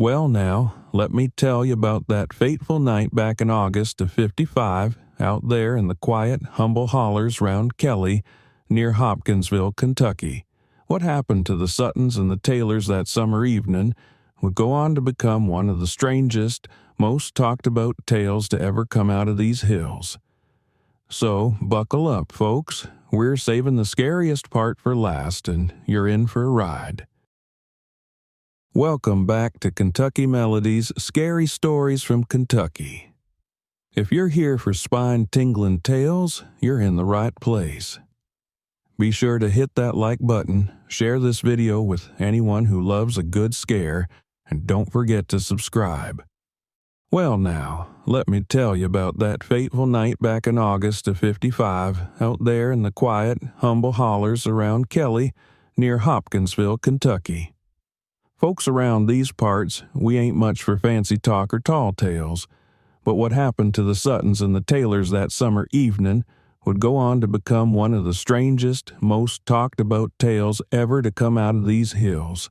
Well now, let me tell you about that fateful night back in August of '55 out there in the quiet, humble hollers round Kelly near Hopkinsville, Kentucky. What happened to the Suttons and the Taylors that summer evening would go on to become one of the strangest, most talked about tales to ever come out of these hills. So, buckle up, folks. We're saving the scariest part for last, and you're in for a ride. Welcome back to Kentucky Melodies, Scary Stories from Kentucky. If you're here for spine-tingling tales, you're in the right place. Be sure to hit that like button, share this video with anyone who loves a good scare, and don't forget to subscribe. Well now, let me tell you about that fateful night back in August of '55 out there in the quiet, humble hollers around Kelly near Hopkinsville, Kentucky. Folks around these parts, we ain't much for fancy talk or tall tales, but what happened to the Suttons and the Taylors that summer evening would go on to become one of the strangest, most talked about tales ever to come out of these hills.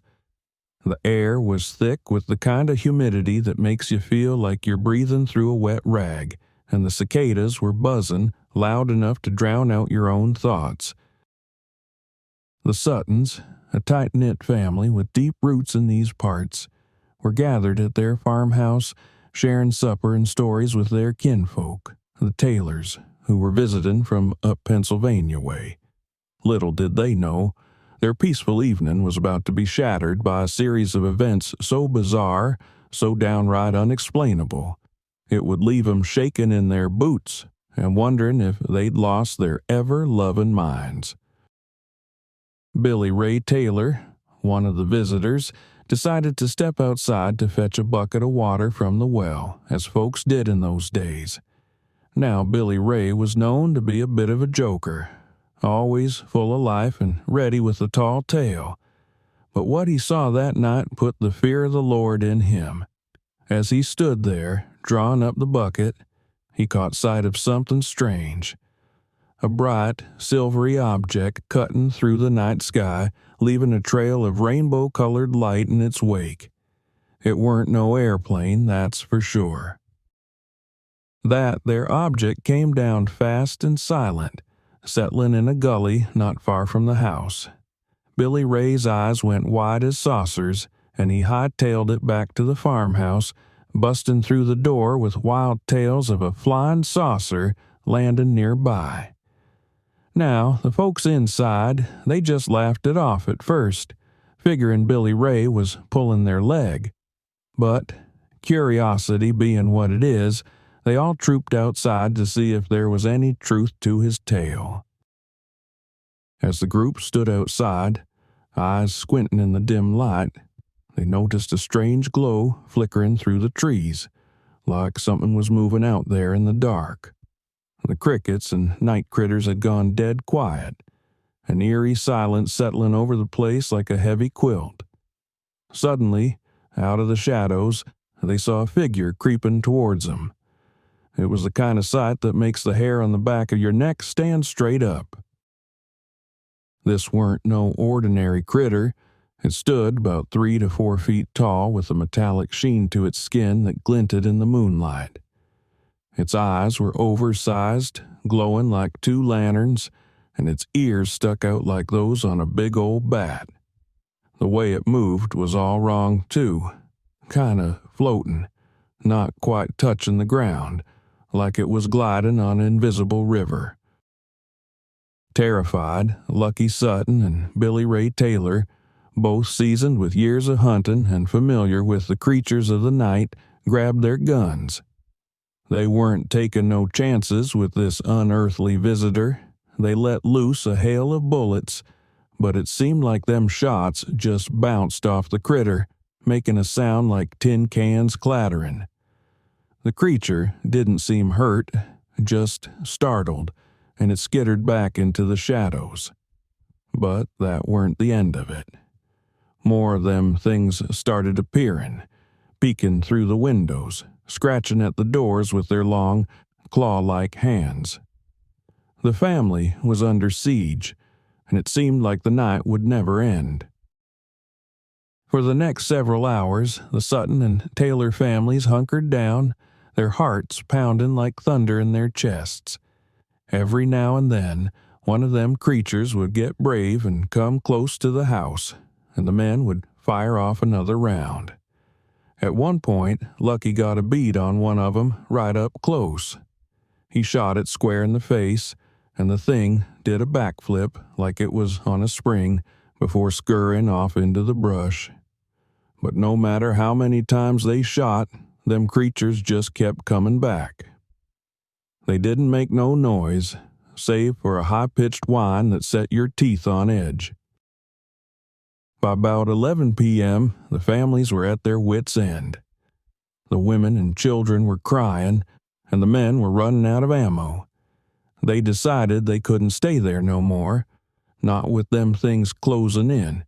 The air was thick with the kind of humidity that makes you feel like you're breathing through a wet rag, and the cicadas were buzzing loud enough to drown out your own thoughts. The Suttons, a tight-knit family with deep roots in these parts, were gathered at their farmhouse, sharing supper and stories with their kinfolk, the Taylors, who were visiting from up Pennsylvania way. Little did they know, their peaceful evening was about to be shattered by a series of events so bizarre, so downright unexplainable, it would leave 'em shaking in their boots and wondering if they'd lost their ever-loving minds. Billy Ray Taylor, one of the visitors, decided to step outside to fetch a bucket of water from the well, as folks did in those days. Now, Billy Ray was known to be a bit of a joker, always full of life and ready with a tall tale. But what he saw that night put the fear of the Lord in him. As he stood there, drawing up the bucket, he caught sight of something strange. A bright, silvery object cutting through the night sky, leaving a trail of rainbow-colored light in its wake. It weren't no airplane, that's for sure. That there object came down fast and silent, settling in a gully not far from the house. Billy Ray's eyes went wide as saucers, and he hightailed it back to the farmhouse, busting through the door with wild tales of a flying saucer landing nearby. Now, the folks inside, they just laughed it off at first, figuring Billy Ray was pulling their leg. But, curiosity being what it is, they all trooped outside to see if there was any truth to his tale. As the group stood outside, eyes squinting in the dim light, they noticed a strange glow flickering through the trees, like something was moving out there in the dark. The crickets and night critters had gone dead quiet, an eerie silence settling over the place like a heavy quilt. Suddenly, out of the shadows, they saw a figure creeping towards them. It was the kind of sight that makes the hair on the back of your neck stand straight up. This weren't no ordinary critter. It stood about 3 to 4 feet tall with a metallic sheen to its skin that glinted in the moonlight. Its eyes were oversized, glowing like 2 lanterns, and its ears stuck out like those on a big old bat. The way it moved was all wrong, too, kinda floating, not quite touching the ground, like it was gliding on an invisible river. Terrified, Lucky Sutton and Billy Ray Taylor, both seasoned with years of hunting and familiar with the creatures of the night, grabbed their guns. They weren't taking no chances with this unearthly visitor. They let loose a hail of bullets, but it seemed like them shots just bounced off the critter, making a sound like tin cans clattering. The creature didn't seem hurt, just startled, and it skittered back into the shadows. But that weren't the end of it. More of them things started appearing, peeking through the windows, scratching at the doors with their long, claw-like hands. The family was under siege, and it seemed like the night would never end. For the next several hours, the Sutton and Taylor families hunkered down, their hearts pounding like thunder in their chests. Every now and then, one of them creatures would get brave and come close to the house, and the men would fire off another round. At one point, Lucky got a bead on one of them right up close. He shot it square in the face, and the thing did a backflip like it was on a spring before scurrying off into the brush. But no matter how many times they shot, them creatures just kept coming back. They didn't make no noise, save for a high-pitched whine that set your teeth on edge. By about 11 p.m., the families were at their wits' end. The women and children were crying, and the men were running out of ammo. They decided they couldn't stay there no more, not with them things closing in.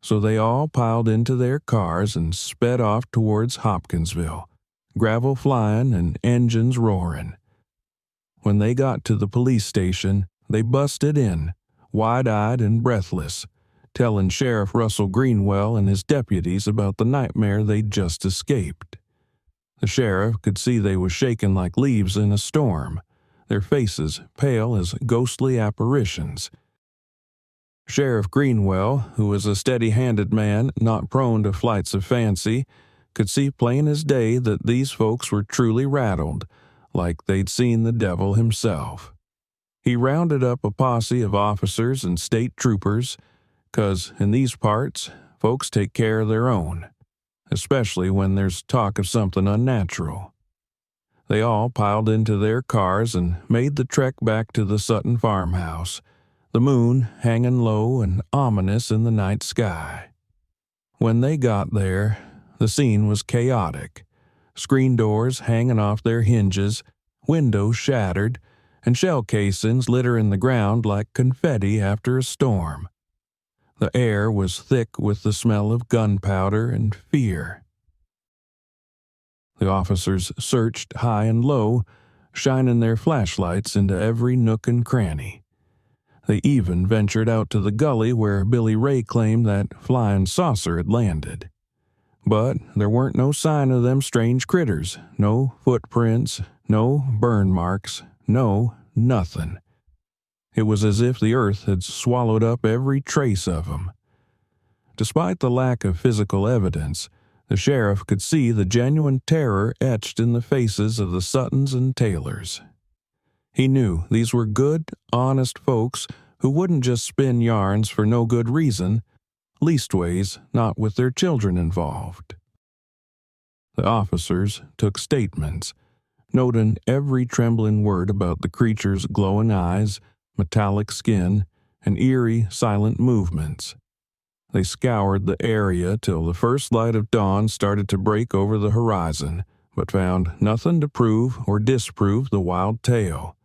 So they all piled into their cars and sped off towards Hopkinsville, gravel flying and engines roaring. When they got to the police station, they busted in, wide-eyed and breathless, telling Sheriff Russell Greenwell and his deputies about the nightmare they'd just escaped. The sheriff could see they was shaking like leaves in a storm, their faces pale as ghostly apparitions. Sheriff Greenwell, who was a steady-handed man not prone to flights of fancy, could see plain as day that these folks were truly rattled, like they'd seen the devil himself. He rounded up a posse of officers and state troopers, 'cause in these parts, folks take care of their own, especially when there's talk of something unnatural. They all piled into their cars and made the trek back to the Sutton farmhouse, the moon hanging low and ominous in the night sky. When they got there, the scene was chaotic. Screen doors hanging off their hinges, windows shattered, and shell casings littering the ground like confetti after a storm. The air was thick with the smell of gunpowder and fear. The officers searched high and low, shining their flashlights into every nook and cranny. They even ventured out to the gully where Billy Ray claimed that flying saucer had landed. But there weren't no sign of them strange critters, no footprints, no burn marks, no nothing. It was as if the earth had swallowed up every trace of them. Despite the lack of physical evidence, the sheriff could see the genuine terror etched in the faces of the Suttons and Taylors. He knew these were good, honest folks who wouldn't just spin yarns for no good reason, leastways not with their children involved. The officers took statements, noting every trembling word about the creature's glowing eyes, metallic skin, and eerie, silent movements. They scoured the area till the first light of dawn started to break over the horizon, but found nothing to prove or disprove the wild tale.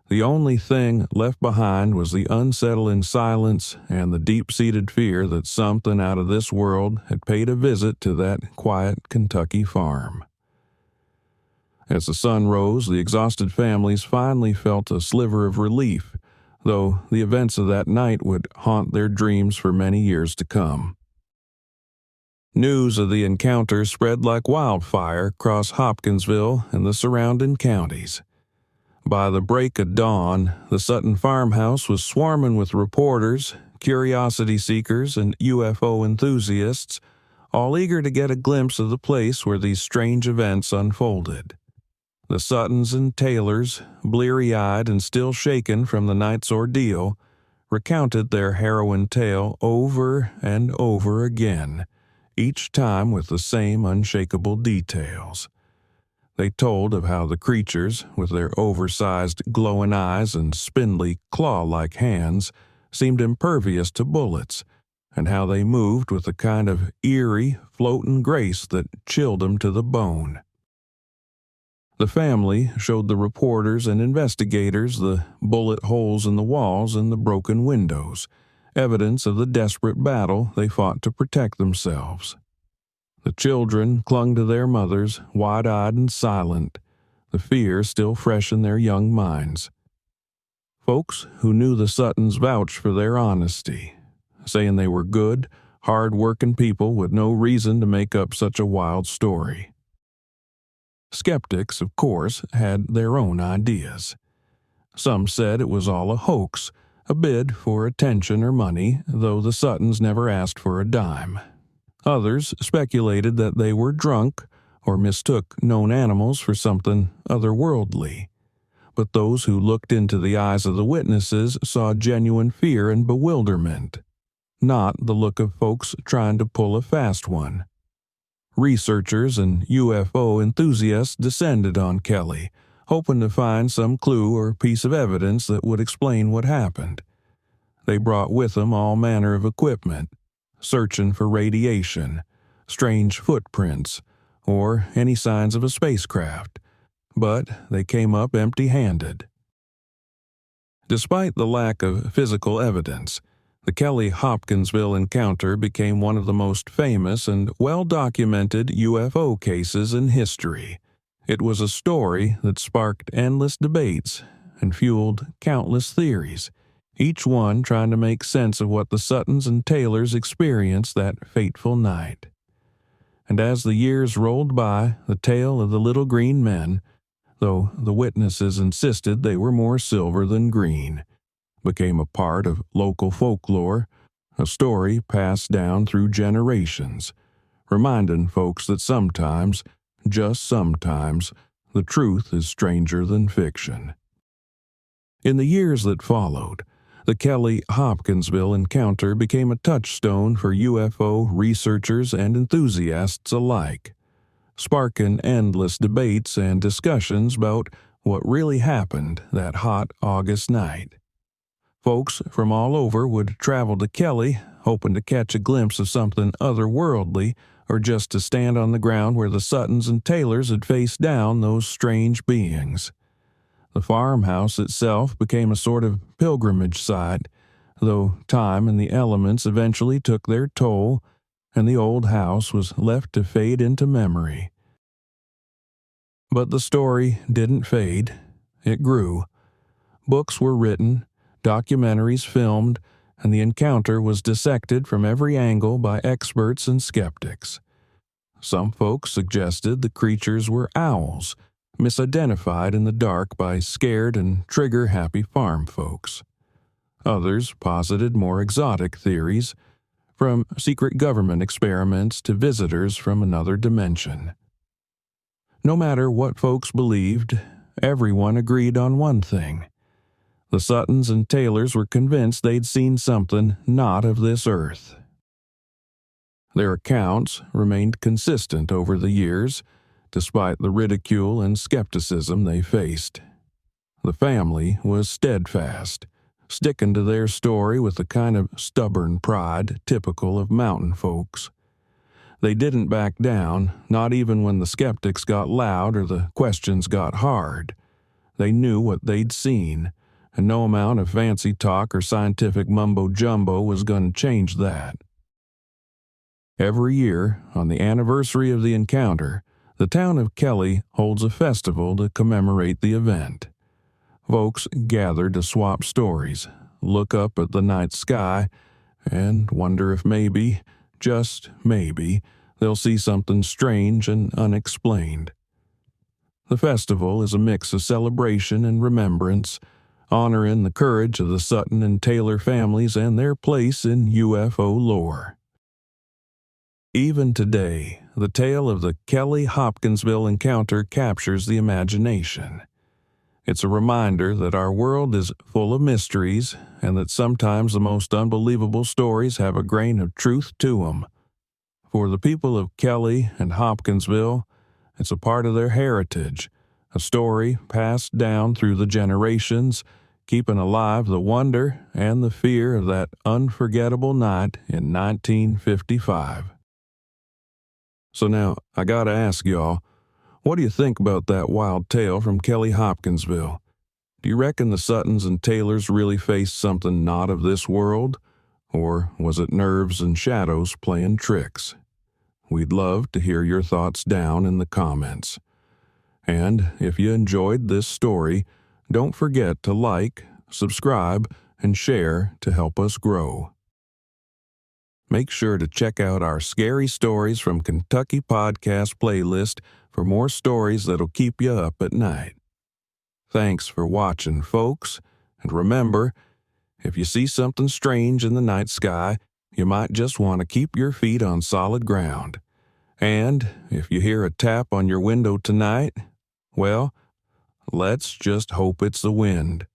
The only thing left behind was the unsettling silence and the deep-seated fear that something out of this world had paid a visit to that quiet Kentucky farm. As the sun rose, the exhausted families finally felt a sliver of relief, though the events of that night would haunt their dreams for many years to come. News of the encounter spread like wildfire across Hopkinsville and the surrounding counties. By the break of dawn, the Sutton farmhouse was swarming with reporters, curiosity seekers, and UFO enthusiasts, all eager to get a glimpse of the place where these strange events unfolded. The Suttons and Taylors, bleary-eyed and still shaken from the night's ordeal, recounted their harrowing tale over and over again, each time with the same unshakable details. They told of how the creatures, with their oversized glowing eyes and spindly claw-like hands, seemed impervious to bullets, and how they moved with a kind of eerie, floating grace that chilled them to the bone. The family showed the reporters and investigators the bullet holes in the walls and the broken windows, evidence of the desperate battle they fought to protect themselves. The children clung to their mothers, wide-eyed and silent, the fear still fresh in their young minds. Folks who knew the Suttons vouched for their honesty, saying they were good, hard-working people with no reason to make up such a wild story. Skeptics, of course, had their own ideas. Some said it was all a hoax, a bid for attention or money, though the Suttons never asked for a dime. Others speculated that they were drunk or mistook known animals for something otherworldly. But those who looked into the eyes of the witnesses saw genuine fear and bewilderment, not the look of folks trying to pull a fast one. Researchers and UFO enthusiasts descended on Kelly, hoping to find some clue or piece of evidence that would explain what happened. They brought with them all manner of equipment, searching for radiation, strange footprints, or any signs of a spacecraft, but they came up empty-handed. Despite the lack of physical evidence, the Kelly Hopkinsville encounter became one of the most famous and well-documented UFO cases in history. It was a story that sparked endless debates and fueled countless theories, each one trying to make sense of what the Suttons and Taylors experienced that fateful night. And as the years rolled by, the tale of the little green men, though the witnesses insisted they were more silver than green, became a part of local folklore, a story passed down through generations, reminding folks that sometimes, just sometimes, the truth is stranger than fiction. In the years that followed, the Kelly Hopkinsville encounter became a touchstone for UFO researchers and enthusiasts alike, sparking endless debates and discussions about what really happened that hot August night. Folks from all over would travel to Kelly, hoping to catch a glimpse of something otherworldly, or just to stand on the ground where the Suttons and Taylors had faced down those strange beings. The farmhouse itself became a sort of pilgrimage site, though time and the elements eventually took their toll, and the old house was left to fade into memory. But the story didn't fade. It grew. Books were written, documentaries filmed, and the encounter was dissected from every angle by experts and skeptics. Some folks suggested the creatures were owls, misidentified in the dark by scared and trigger-happy farm folks. Others posited more exotic theories, from secret government experiments to visitors from another dimension. No matter what folks believed, everyone agreed on one thing. The Suttons and Taylors were convinced they'd seen something not of this earth. Their accounts remained consistent over the years, despite the ridicule and skepticism they faced. The family was steadfast, sticking to their story with the kind of stubborn pride typical of mountain folks. They didn't back down, not even when the skeptics got loud or the questions got hard. They knew what they'd seen, and no amount of fancy talk or scientific mumbo-jumbo was going to change that. Every year, on the anniversary of the encounter, the town of Kelly holds a festival to commemorate the event. Folks gather to swap stories, look up at the night sky, and wonder if maybe, just maybe, they'll see something strange and unexplained. The festival is a mix of celebration and remembrance, honoring the courage of the Sutton and Taylor families and their place in UFO lore. Even today, the tale of the Kelly Hopkinsville encounter captures the imagination. It's a reminder that our world is full of mysteries and that sometimes the most unbelievable stories have a grain of truth to them. For the people of Kelly and Hopkinsville, it's a part of their heritage, a story passed down through the generations, keeping alive the wonder and the fear of that unforgettable night in 1955. So now, I gotta ask y'all, what do you think about that wild tale from Kelly Hopkinsville? Do you reckon the Suttons and Taylors really faced something not of this world? Or was it nerves and shadows playing tricks? We'd love to hear your thoughts down in the comments. And if you enjoyed this story, don't forget to like, subscribe, and share to help us grow. Make sure to check out our Scary Stories from Kentucky podcast playlist for more stories that'll keep you up at night. Thanks for watching, folks, and remember, if you see something strange in the night sky, you might just want to keep your feet on solid ground. And if you hear a tap on your window tonight, well, let's just hope it's the wind.